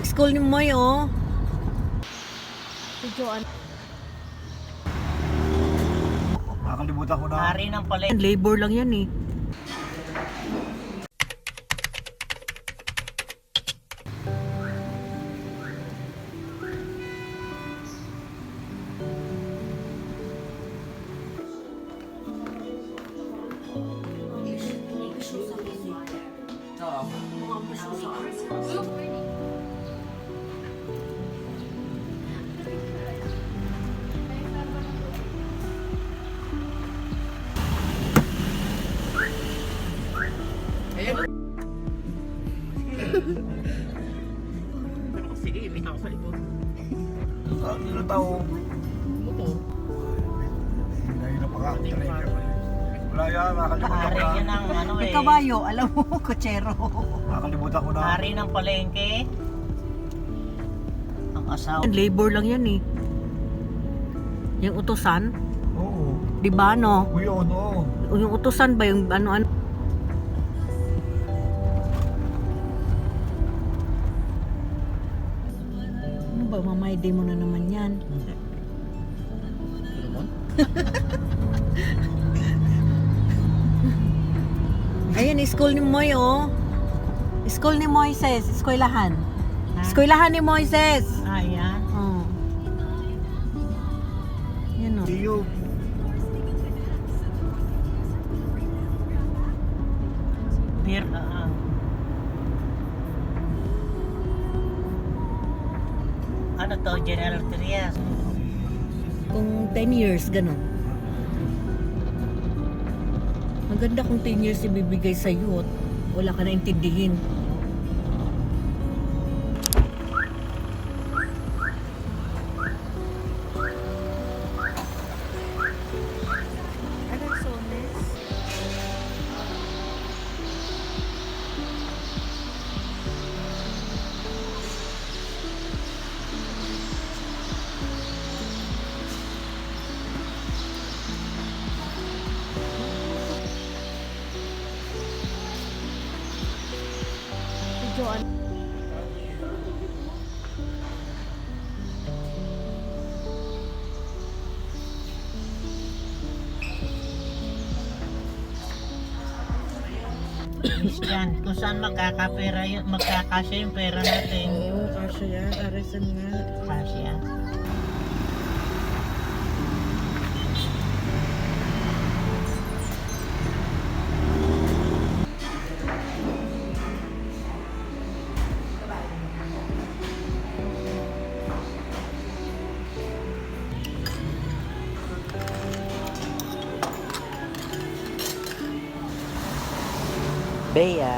School ni Moy, oh. Si Joanne. Nakalimutan ko na. Hari ng palengke. Labor lang yan eh. Sige, may ako sa likod. Ano tao? Oo. Hindi na pa ka. Wala yan, nakalimutan ko Hari yan na. ng ano May eh. kabayo, alam mo, kutsero. Nakalimutan ko na. Hari ng palengke. Ang asawa. Labor lang yan eh. Yung utusan, Oo. di ba no? Uy, oo. Yung utusan ba yung ano-ano? Ano ba, mamayday mo na naman yan. Ayan, school ni Moy, oh. School ni Moises, eskwelahan. Eskwelahan ni Moises. Ayan. Oh. Yan, oh. Iyo. Beer. Ano to? General Trias. Kung 10 years, ganun. Maganda kung 10 years ibibigay sa'yo at wala ka na intindihin. Joan. Christian, kung saan magkakapera yun, magkakasya yung pera natin. Oo, kasya yan. Arisan nga. Kasya. Bea.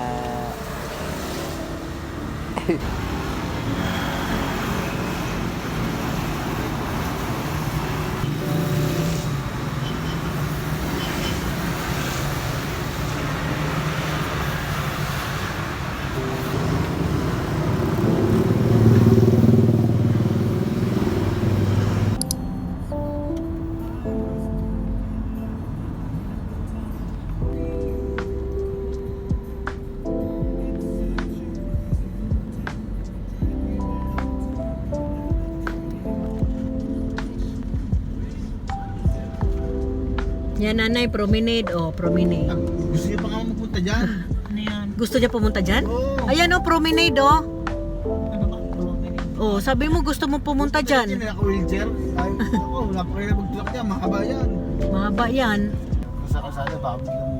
Yan, nanay, promenade. Oh, promenade. Gusto niyo pa nga magpunta dyan? Ano yan? Gusto niya pumunta dyan? Oo. Ayan, oh, promenade, oh. Ano ba? Oh, sabi mo gusto mo pumunta dyan. Naka-wheelchair. Ay, ako, wala pa kayo na magtulak dyan. Mahaba yan. Mahaba yan. Sa kalsada, baka biglang